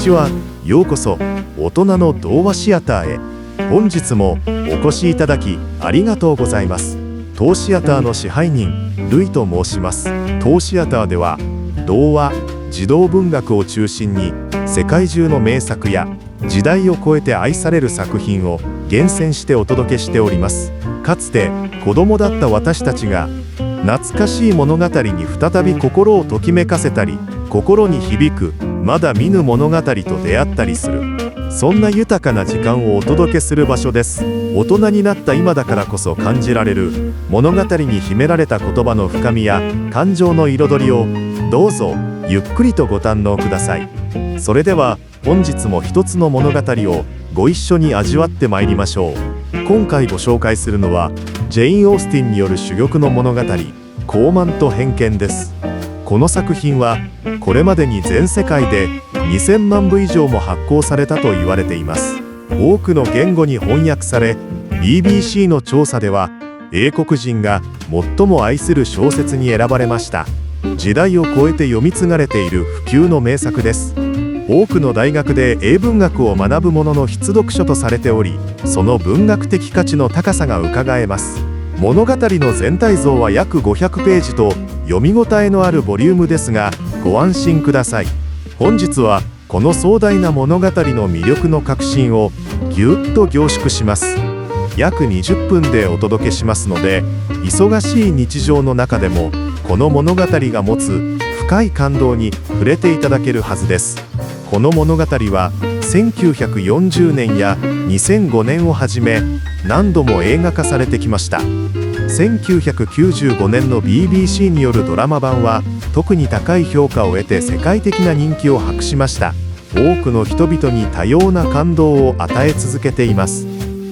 ちは。ようこそ大人の童話シアターへ。本日もお越しいただきありがとうございます。当シアターの支配人ルイと申します。当シアターでは童話、児童文学を中心に世界中の名作や時代を超えて愛される作品を厳選してお届けしております。かつて子供だった私たちが懐かしい物語に再び心をときめかせたり、心に響くまだ見ぬ物語と出会ったりする、そんな豊かな時間をお届けする場所です。大人になった今だからこそ感じられる物語に秘められた言葉の深みや感情の彩りをどうぞゆっくりとご堪能ください。それでは本日も一つの物語をご一緒に味わってまいりましょう。今回ご紹介するのはジェイン・オースティンによる珠玉の物語、傲慢と偏見です。この作品はこれまでに全世界で2000万部以上も発行されたと言われています。多くの言語に翻訳され、 BBC の調査では英国人が最も愛する小説に選ばれました。時代を超えて読み継がれている不朽の名作です。多くの大学で英文学を学ぶものの必読書とされており、その文学的価値の高さがうかがえます。物語の全体像は約500ページと読み応えのあるボリュームですが、ご安心ください。本日はこの壮大な物語の魅力の核心をぎゅっと凝縮します。約20分でお届けしますので、忙しい日常の中でもこの物語が持つ深い感動に触れていただけるはずです。この物語は1940年や2005年をはじめ何度も映画化されてきました。1995年の BBC によるドラマ版は特に高い評価を得て世界的な人気を博しました。多くの人々に多様な感動を与え続けています。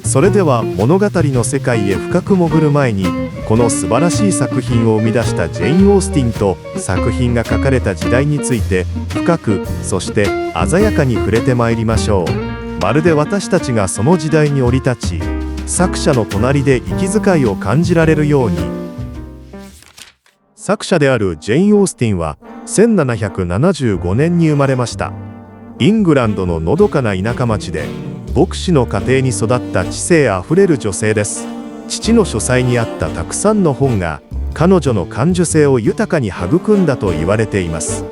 それでは物語の世界へ深く潜る前に、この素晴らしい作品を生み出したジェイン・オースティンと作品が書かれた時代について深く、そして鮮やかに触れてまいりましょう。まるで私たちがその時代に降り立ち、作者の隣で息遣いを感じられるように。作者であるジェイン・オースティンは1775年に生まれました。イングランドののどかな田舎町で牧師の家庭に育った知性あふれる女性です。父の書斎にあったたくさんの本が彼女の感受性を豊かに育んだと言われています。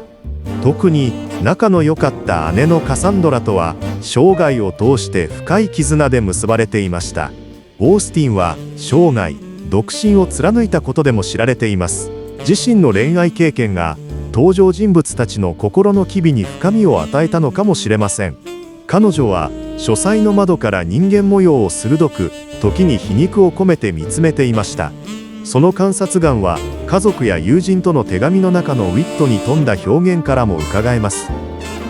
特に仲の良かった姉のカサンドラとは生涯を通して深い絆で結ばれていました。オースティンは生涯独身を貫いたことでも知られています。自身の恋愛経験が登場人物たちの心の機微に深みを与えたのかもしれません。彼女は書斎の窓から人間模様を鋭く、時に皮肉を込めて見つめていました。その観察眼は家族や友人との手紙の中のウィットに富んだ表現からもうかがえます。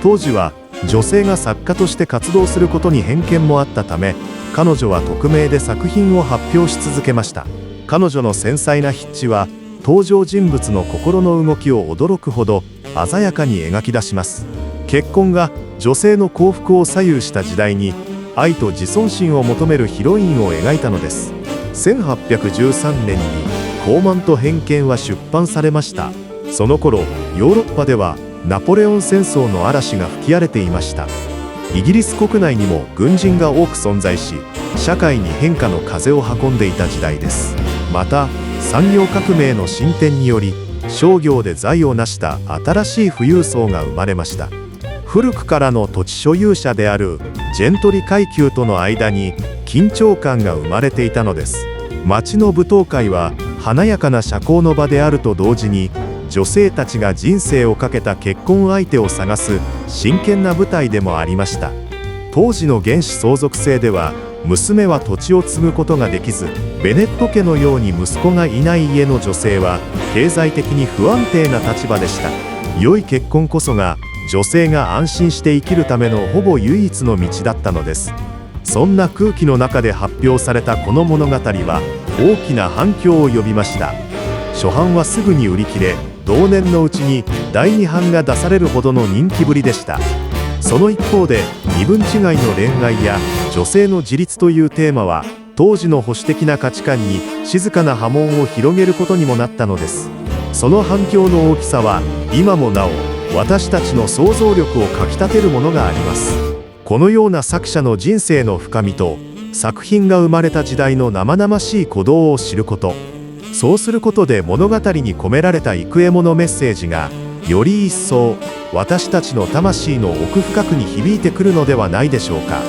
当時は女性が作家として活動することに偏見もあったため、彼女は匿名で作品を発表し続けました。彼女の繊細な筆致は登場人物の心の動きを驚くほど鮮やかに描き出します。結婚が女性の幸福を左右した時代に愛と自尊心を求めるヒロインを描いたのです。1813年に「傲慢と偏見」は出版されました。その頃ヨーロッパではナポレオン戦争の嵐が吹き荒れていました。イギリス国内にも軍人が多く存在し、社会に変化の風を運んでいた時代です。また産業革命の進展により商業で財を成した新しい富裕層が生まれました。古くからの土地所有者であるジェントリ階級との間に緊張感が生まれていたのです。町の舞踏会は華やかな社交の場であると同時に、女性たちが人生をかけた結婚相手を探す真剣な舞台でもありました。当時の原始相続制では娘は土地を継ぐことができず、ベネット家のように息子がいない家の女性は経済的に不安定な立場でした。良い結婚こそが女性が安心して生きるためのほぼ唯一の道だったのです。そんな空気の中で発表されたこの物語は大きな反響を呼びました。初版はすぐに売り切れ、同年のうちに第2版が出されるほどの人気ぶりでした。その一方で身分違いの恋愛や女性の自立というテーマは当時の保守的な価値観に静かな波紋を広げることにもなったのです。その反響の大きさは今もなお私たちの想像力をかきたてるものがあります。このような作者の人生の深みと、作品が生まれた時代の生々しい鼓動を知ること、そうすることで物語に込められた幾重ものメッセージがより一層私たちの魂の奥深くに響いてくるのではないでしょうか。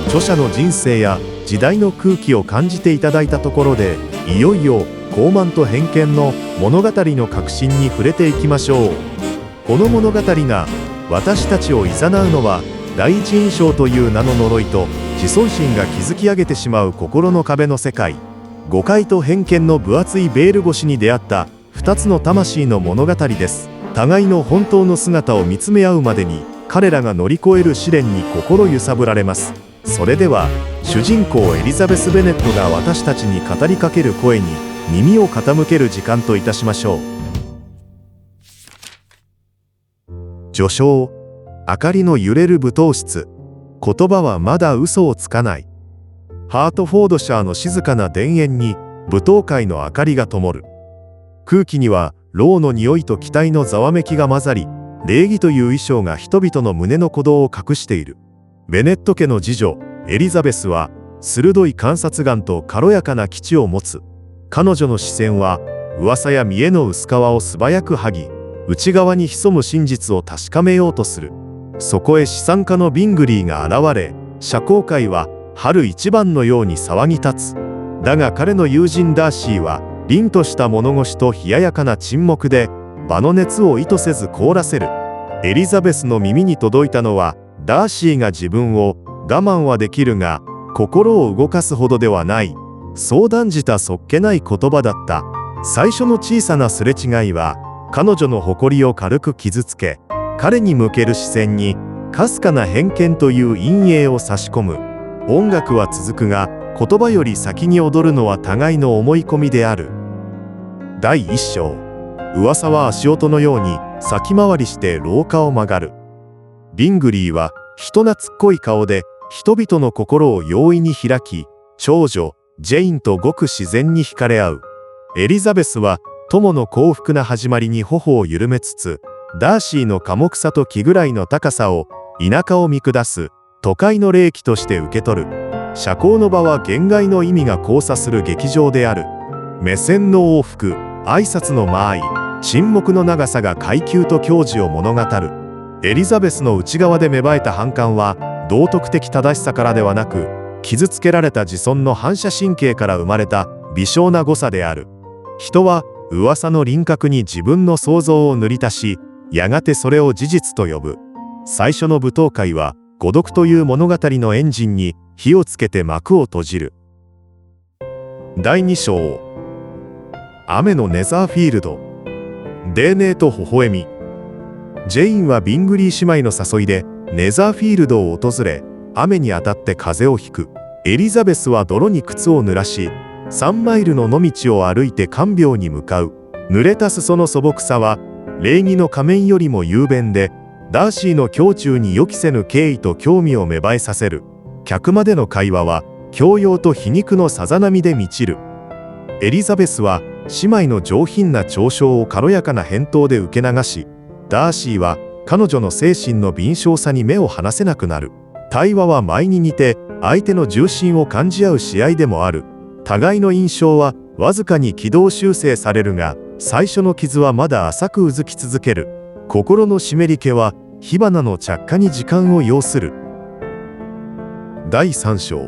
著者の人生や時代の空気を感じていただいたところで、いよいよ傲慢と偏見の物語の核心に触れていきましょう。この物語が私たちを誘うのは、第一印象という名の呪いと自尊心が築き上げてしまう心の壁の世界。誤解と偏見の分厚いベール越しに出会った2つの魂の物語です。互いの本当の姿を見つめ合うまでに、彼らが乗り越える試練に心揺さぶられます。それでは主人公エリザベス・ベネットが私たちに語りかける声に耳を傾ける時間といたしましょう。序章。明かりの揺れる舞踏室。言葉はまだ嘘をつかない。ハートフォードシャーの静かな田園に舞踏会の明かりが灯る。空気にはろうの匂いと期待のざわめきが混ざり、礼儀という衣装が人々の胸の鼓動を隠している。ベネット家の次女エリザベスは鋭い観察眼と軽やかな気知を持つ。彼女の視線は噂や見栄の薄皮を素早く剥ぎ、内側に潜む真実を確かめようとする。そこへ資産家のビングリーが現れ、社交界は春一番のように騒ぎ立つ。だが彼の友人ダーシーは凛とした物腰と冷ややかな沈黙で場の熱を意図せず凍らせる。エリザベスの耳に届いたのは、ダーシーが自分を我慢はできるが心を動かすほどではない、そう断じたそっけない言葉だった。最初の小さなすれ違いは彼女の誇りを軽く傷つけ、彼に向ける視線にかすかな偏見という陰影を差し込む。音楽は続くが、言葉より先に踊るのは互いの思い込みである。第一章。噂は足音のように先回りして廊下を曲がる。ビングリーは人懐っこい顔で人々の心を容易に開き、長女ジェインとごく自然に惹かれ合う。エリザベスは友の幸福な始まりに頬を緩めつつ、ダーシーの寡黙さと気ぐらいの高さを田舎を見下す都会の霊気として受け取る。社交の場は言外の意味が交差する劇場である。目線の往復、挨拶の間合い、沈黙の長さが階級と矜持を物語る。エリザベスの内側で芽生えた反感は道徳的正しさからではなく、傷つけられた自尊の反射神経から生まれた微小な誤差である。人は噂の輪郭に自分の想像を塗り足し、やがてそれを事実と呼ぶ。最初の舞踏会は誤読という物語のエンジンに火をつけて幕を閉じる。第2章。雨のネザーフィールド。デーネーと微笑み。ジェインはビングリー姉妹の誘いでネザーフィールドを訪れ、雨に当たって風邪をひく。エリザベスは泥に靴を濡らし、3マイルの野道を歩いて看病に向かう。濡れた裾の素朴さは礼儀の仮面よりも雄弁で、ダーシーの胸中に予期せぬ敬意と興味を芽生えさせる。客間での会話は教養と皮肉のさざ波で満ちる。エリザベスは姉妹の上品な嘲笑を軽やかな返答で受け流し、ダーシーは彼女の精神の敏捷さに目を離せなくなる。対話は舞に似て相手の重心を感じ合う試合でもある。互いの印象はわずかに軌道修正されるが、最初の傷はまだ浅くうずき続ける。心の湿り気は火花の着火に時間を要する。第3章。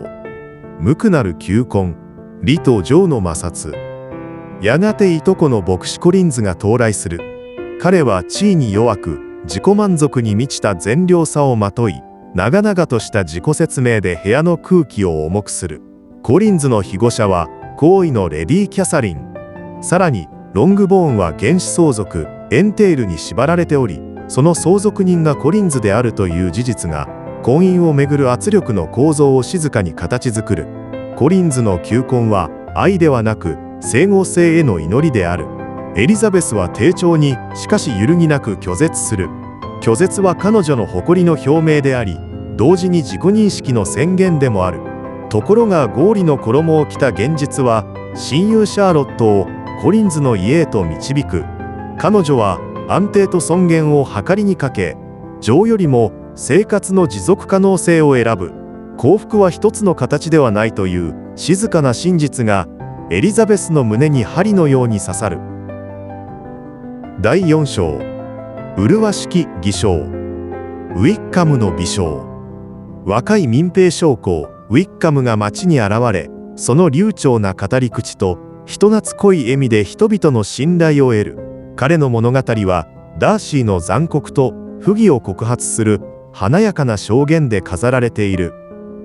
無垢なる求婚。李とジョーの摩擦。やがていとこの牧師コリンズが到来する。彼は地位に弱く、自己満足に満ちた善良さをまとい、長々とした自己説明で部屋の空気を重くする。コリンズの庇護者は高位のレディ・キャサリン。さらにロングボーンは原始相続エンテールに縛られており、その相続人がコリンズであるという事実が婚姻をめぐる圧力の構造を静かに形作る。コリンズの求婚は愛ではなく整合性への祈りである。エリザベスは丁重にしかし揺るぎなく拒絶する。拒絶は彼女の誇りの表明であり、同時に自己認識の宣言でもある。ところがゴーリの衣を着た現実は親友シャーロットをコリンズの家へと導く。彼女は安定と尊厳を計りにかけ、情よりも生活の持続可能性を選ぶ。幸福は一つの形ではないという静かな真実がエリザベスの胸に針のように刺さる。第4章、麗しき偽証。ウィッカムの微笑。若い民兵将校ウィッカムが町に現れ、その流暢な語り口と人懐こい笑みで人々の信頼を得る。彼の物語はダーシーの残酷と不義を告発する華やかな証言で飾られている。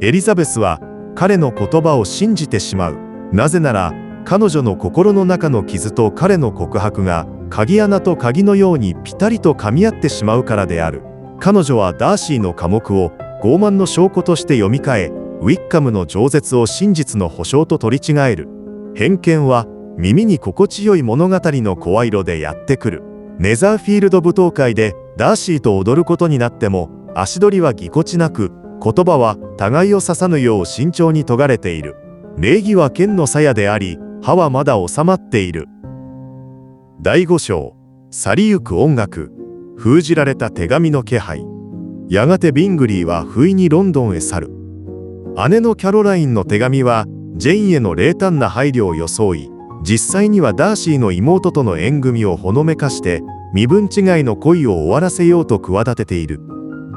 エリザベスは彼の言葉を信じてしまう。なぜなら彼女の心の中の傷と彼の告白が鍵穴と鍵のようにピタリと噛み合ってしまうからである。彼女はダーシーの寡黙を傲慢の証拠として読み替え、ウィッカムの饒舌を真実の保証と取り違える。偏見は耳に心地よい物語の声色でやってくる。ネザーフィールド舞踏会でダーシーと踊ることになっても、足取りはぎこちなく、言葉は互いを刺さぬよう慎重に研がれている。礼儀は剣の鞘であり、歯はまだ収まっている。第5章、去りゆく音楽。封じられた手紙の気配。やがてビングリーは不意にロンドンへ去る。姉のキャロラインの手紙はジェインへの冷淡な配慮を装い、実際にはダーシーの妹との縁組をほのめかして身分違いの恋を終わらせようと企てている。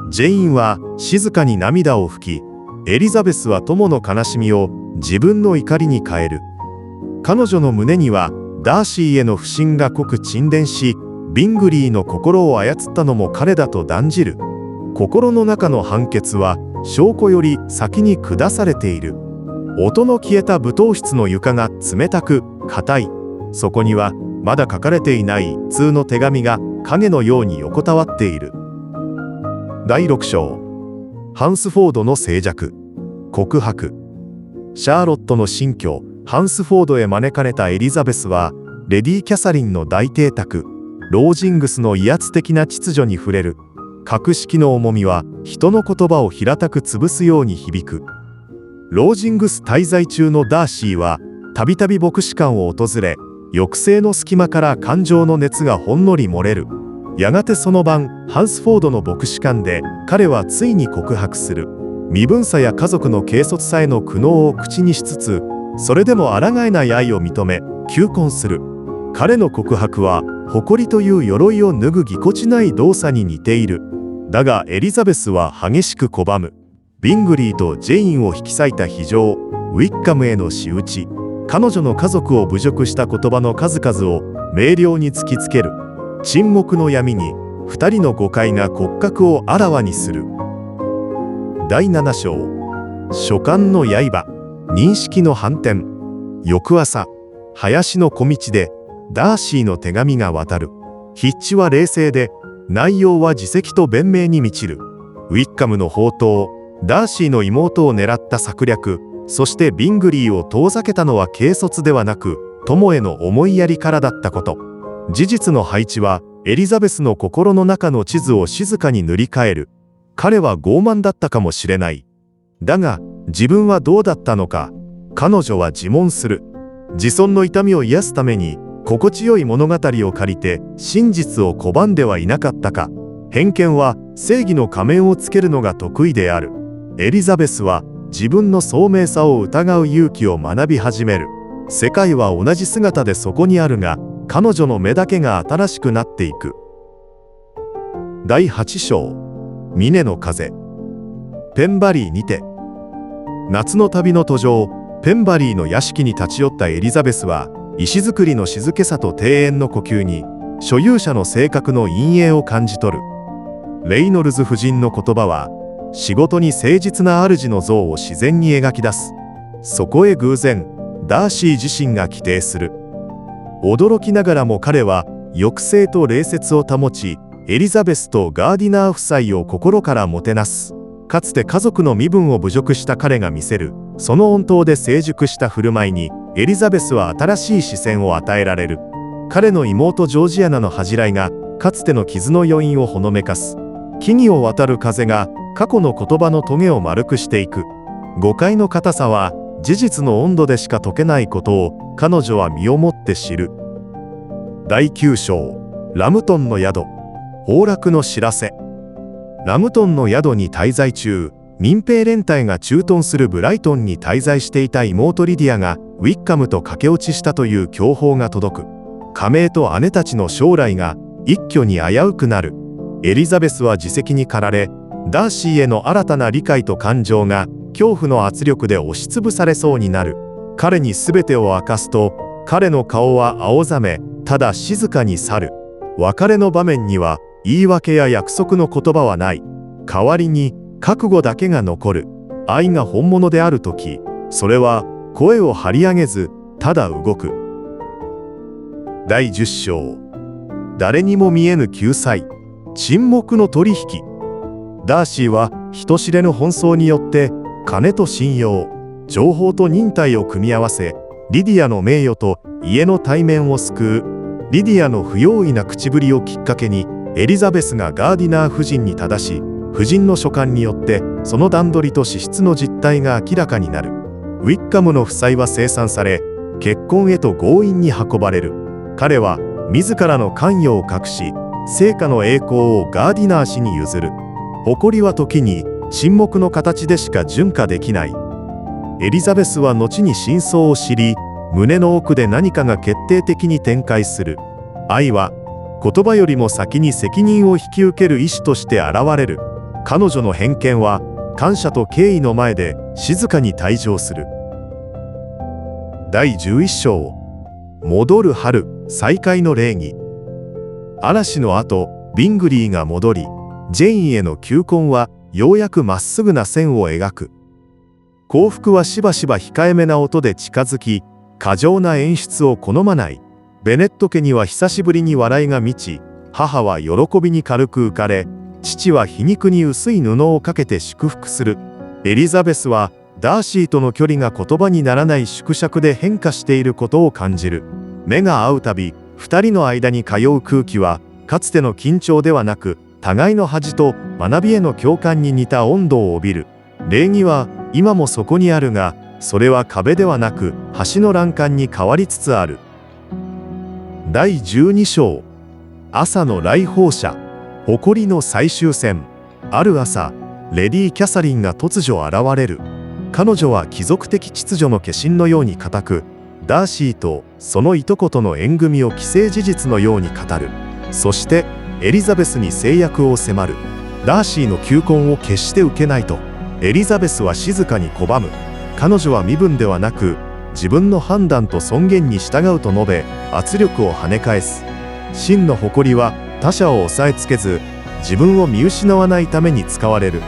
ジェインは静かに涙を拭き、エリザベスは友の悲しみを自分の怒りに変える。彼女の胸にはダーシーへの不信が濃く沈殿し、ビングリーの心を操ったのも彼だと断じる。心の中の判決は証拠より先に下されている。音の消えた舞踏室の床が冷たく硬い。そこにはまだ書かれていない通の手紙が影のように横たわっている。第6章、ハンスフォードの静寂。告白。シャーロットの新居ハンスフォードへ招かれたエリザベスは、レディ・キャサリンの大邸宅ロージングスの威圧的な秩序に触れる。格式の重みは人の言葉を平たく潰すように響く。ロージングス滞在中のダーシーはたびたび牧師館を訪れ、抑制の隙間から感情の熱がほんのり漏れる。やがてその晩、ハンスフォードの牧師館で彼はついに告白する。身分差や家族の軽率さへの苦悩を口にしつつ、それでも抗えない愛を認め求婚する。彼の告白は誇りという鎧を脱ぐぎこちない動作に似ている。だがエリザベスは激しく拒む。ビングリーとジェインを引き裂いた非情、ウィッカムへの仕打ち、彼女の家族を侮辱した言葉の数々を明瞭に突きつける。沈黙の闇に二人の誤解が骨格をあらわにする。第7章、書簡の刃。認識の反転。翌朝、林の小道でダーシーの手紙が渡る。筆致は冷静で、内容は自責と弁明に満ちる。ウィッカムの放蕩、ダーシーの妹を狙った策略、そしてビングリーを遠ざけたのは軽率ではなく、友への思いやりからだったこと。事実の配置はエリザベスの心の中の地図を静かに塗り替える。彼は傲慢だったかもしれない。だが、自分はどうだったのか、彼女は自問する。自尊の痛みを癒すために、心地よい物語を借りて真実を拒んではいなかったか。偏見は正義の仮面をつけるのが得意である。エリザベスは自分の聡明さを疑う勇気を学び始める。世界は同じ姿でそこにあるが、彼女の目だけが新しくなっていく。第8章、峰の風。ペンバリーにて。夏の旅の途上、ペンバリーの屋敷に立ち寄ったエリザベスは、石造りの静けさと庭園の呼吸に所有者の性格の陰影を感じ取る。レイノルズ夫人の言葉は仕事に誠実な主の像を自然に描き出す。そこへ偶然ダーシー自身が規定する。驚きながらも彼は抑制と礼節を保ち、エリザベスとガーディナー夫妻を心からもてなす。かつて家族の身分を侮辱した彼が見せるその温当で成熟した振る舞いに、エリザベスは新しい視線を与えられる。彼の妹ジョージアナの恥じらいがかつての傷の余韻をほのめかす。木々を渡る風が過去の言葉の棘を丸くしていく。誤解の硬さは事実の温度でしか解けないことを彼女は身をもって知る。第9章、ラムトンの宿、崩落の知らせ。ラムトンの宿に滞在中、民兵連隊が駐屯するブライトンに滞在していた妹リディアがウィッカムと駆け落ちしたという強報が届く。家名と姉たちの将来が一挙に危うくなる。エリザベスは自責に駆られ、ダーシーへの新たな理解と感情が恐怖の圧力で押しつぶされそうになる。彼に全てを明かすと、彼の顔は青ざめ、ただ静かに去る。別れの場面には言い訳や約束の言葉はない。代わりに覚悟だけが残る。愛が本物であるとき、それは声を張り上げず、ただ動く。第10章。誰にも見えぬ救済。沈黙の取引。ダーシーは人知れぬ奔走によって金と信用、情報と忍耐を組み合わせ、リディアの名誉と家の体面を救う。リディアの不用意な口ぶりをきっかけに、エリザベスがガーディナー夫人に正し、夫人の書簡によってその段取りと資質の実態が明らかになる。ウィッカムの負債は清算され、結婚へと強引に運ばれる。彼は自らの関与を隠し、成果の栄光をガーディナー氏に譲る。誇りは時に沈黙の形でしか純化できない。エリザベスは後に真相を知り、胸の奥で何かが決定的に展開する。愛は言葉よりも先に責任を引き受ける意志として現れる。彼女の偏見は感謝と敬意の前で静かに退場する。第11章。戻る春、再会の礼儀。嵐の後、ビングリーが戻り、ジェインへの求婚はようやくまっすぐな線を描く。幸福はしばしば控えめな音で近づき、過剰な演出を好まない。ベネット家には久しぶりに笑いが満ち、母は喜びに軽く浮かれ、父は皮肉に薄い布をかけて祝福する。エリザベスはダーシーとの距離が言葉にならない縮尺で変化していることを感じる。目が合うたび、二人の間に通う空気は、かつての緊張ではなく、互いの恥と学びへの共感に似た温度を帯びる。礼儀は今もそこにあるが、それは壁ではなく橋の欄干に変わりつつある。第12章。朝の来訪者。誇りの最終戦。ある朝、レディー・キャサリンが突如現れる。彼女は貴族的秩序の化身のように固く、ダーシーとそのいとことの縁組を既成事実のように語る。そしてエリザベスに制約を迫る。ダーシーの求婚を決して受けないと。エリザベスは静かに拒む。彼女は身分ではなく自分の判断と尊厳に従うと述べ、圧力を跳ね返す。真の誇りは他者を押さえつけず、自分を見失わないために使われる。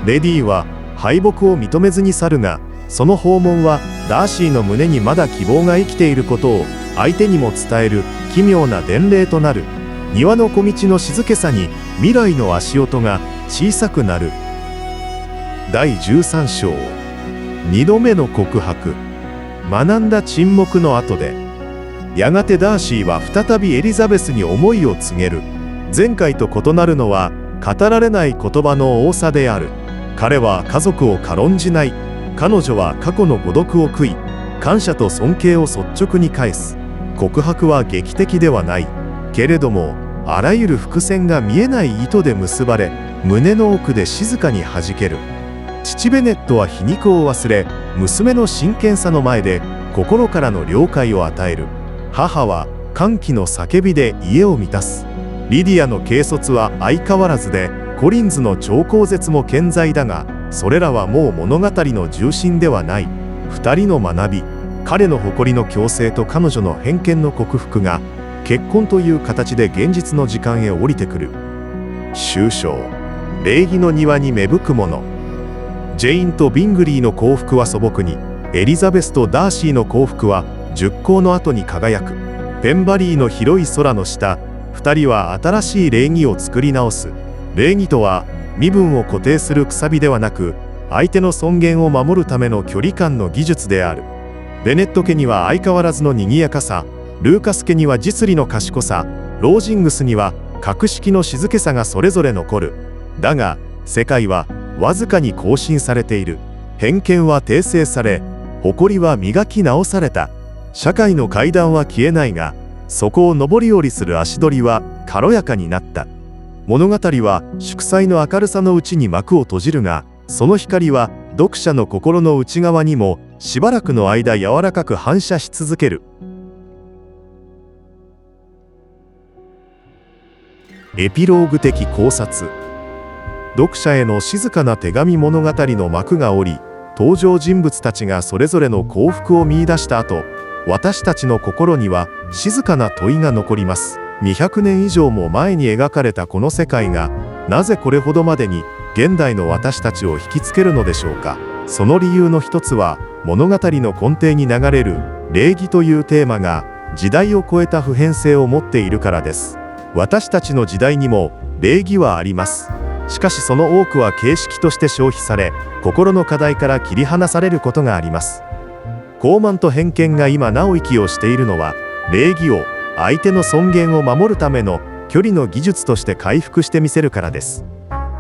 レディーは敗北を認めずに去るが、その訪問はダーシーの胸にまだ希望が生きていることを相手にも伝える奇妙な伝令となる。庭の小道の静けさに未来の足音が小さくなる。第13章。2度目の告白。学んだ沈黙の後で、やがてダーシーは再びエリザベスに思いを告げる。前回と異なるのは語られない言葉の多さである。彼は家族を軽んじない。彼女は過去の誤読を悔い、感謝と尊敬を率直に返す。告白は劇的ではない。けれども、あらゆる伏線が見えない糸で結ばれ、胸の奥で静かに弾ける。父ベネットは皮肉を忘れ、娘の真剣さの前で心からの了解を与える。母は歓喜の叫びで家を満たす。リディアの軽率は相変わらずで、コリンズの超高絶も健在だが、それらはもう物語の重心ではない。二人の学び、彼の誇りの強制と彼女の偏見の克服が、結婚という形で現実の時間へ降りてくる。終章。礼儀の庭に芽吹くもの。ジェインとビングリーの幸福は素朴に、エリザベスとダーシーの幸福は熟考の後に輝く。ペンバリーの広い空の下、二人は新しい礼儀を作り直す。礼儀とは身分を固定するくさびではなく、相手の尊厳を守るための距離感の技術である。ベネット家には相変わらずの賑やかさ、ルーカス家には実利の賢さ、ロージングスには格式の静けさがそれぞれ残る。だが世界はわずかに更新されている。偏見は訂正され、誇りは磨き直された。社会の階段は消えないが、そこを上り下りする足取りは軽やかになった。物語は祝祭の明るさのうちに幕を閉じるが、その光は読者の心の内側にもしばらくの間柔らかく反射し続ける。エピローグ的考察。読者への静かな手紙物語の幕が下り、登場人物たちがそれぞれの幸福を見出した後、私たちの心には静かな問いが残ります。200年以上も前に描かれたこの世界が、なぜこれほどまでに現代の私たちを引きつけるのでしょうか。その理由の一つは、物語の根底に流れる礼儀というテーマが時代を超えた普遍性を持っているからです。私たちの時代にも礼儀はあります。しかしその多くは形式として消費され、心の課題から切り離されることがあります。傲慢と偏見が今なお息をしているのは、礼儀を相手の尊厳を守るための距離の技術として回復してみせるからです。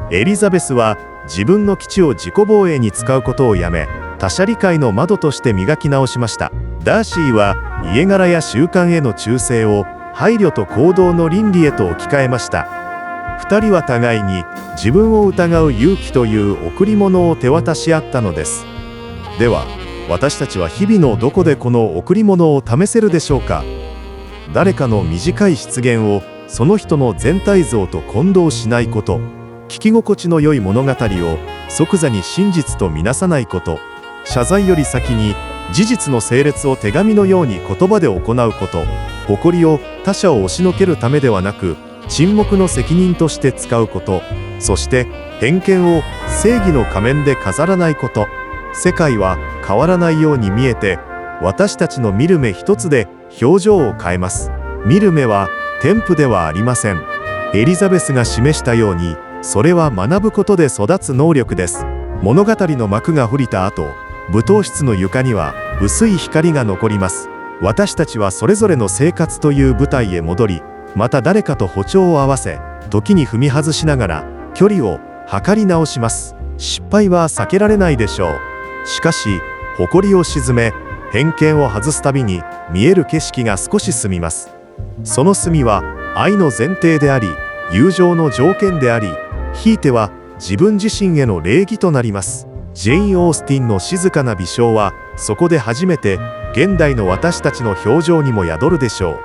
エリザベスは自分の基地を自己防衛に使うことをやめ、他者理解の窓として磨き直しました。ダーシーは家柄や習慣への忠誠を配慮と行動の倫理へと置き換えました。2人は互いに自分を疑う勇気という贈り物を手渡し合ったのです。では、私たちは日々のどこでこの贈り物を試せるでしょうか。誰かの短い失言をその人の全体像と混同しないこと、聞き心地の良い物語を即座に真実とみなさないこと、謝罪より先に事実の整列を手紙のように言葉で行うこと、誇りを他者を押しのけるためではなく沈黙の責任として使うこと、そして偏見を正義の仮面で飾らないこと。世界は変わらないように見えて、私たちの見る目一つで表情を変えます。見る目は天賦ではありません。エリザベスが示したように、それは学ぶことで育つ能力です。物語の幕が降りた後、舞踏室の床には薄い光が残ります。私たちはそれぞれの生活という舞台へ戻り、また誰かと歩調を合わせ、時に踏み外しながら距離を測り直します。失敗は避けられないでしょう。しかし、誇りを鎮め、偏見を外すたびに見える景色が少し澄みます。その澄みは愛の前提であり、友情の条件であり、ひいては自分自身への礼儀となります。ジェイン・オースティンの静かな微笑は、そこで初めて現代の私たちの表情にも宿るでしょう。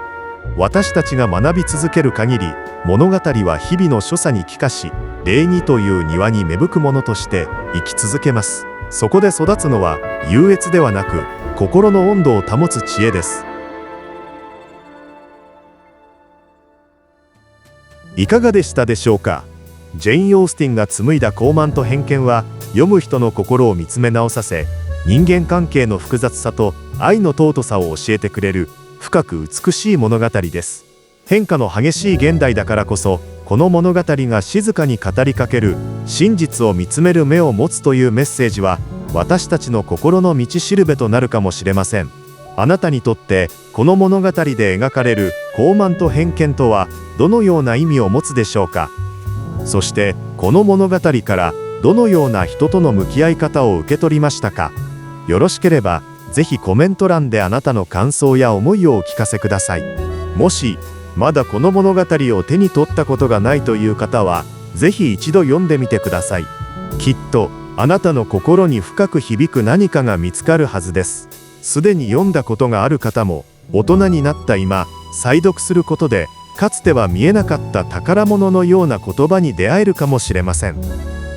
私たちが学び続ける限り、物語は日々の所作に帰化し、礼儀という庭に芽吹くものとして生き続けます。そこで育つのは優越ではなく、心の温度を保つ知恵です。いかがでしたでしょうか。ジェイン・オースティンが紡いだ傲慢と偏見は、読む人の心を見つめ直させ、人間関係の複雑さと愛の尊さを教えてくれる深く美しい物語です。変化の激しい現代だからこそ、この物語が静かに語りかける真実を見つめる目を持つというメッセージは、私たちの心の道しるべとなるかもしれません。あなたにとってこの物語で描かれる傲慢と偏見とはどのような意味を持つでしょうか。そしてこの物語からどのような人との向き合い方を受け取りましたか。よろしければぜひコメント欄であなたの感想や思いをお聞かせください。もしまだこの物語を手に取ったことがないという方は、ぜひ一度読んでみてください。きっとあなたの心に深く響く何かが見つかるはずです。すでに読んだことがある方も、大人になった今再読することで、かつては見えなかった宝物のような言葉に出会えるかもしれません。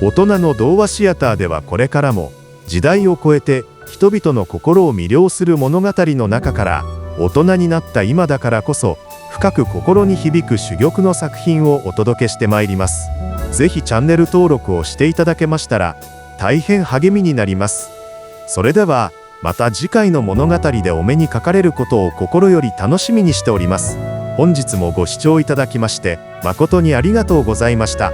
大人の童話シアターではこれからも時代を超えて人々の心を魅了する物語の中から、大人になった今だからこそ深く心に響く珠玉の作品をお届けしてまいります。ぜひチャンネル登録をしていただけましたら大変励みになります。それではまた次回の物語でお目にかかれることを心より楽しみにしております。本日もご視聴いただきまして誠にありがとうございました。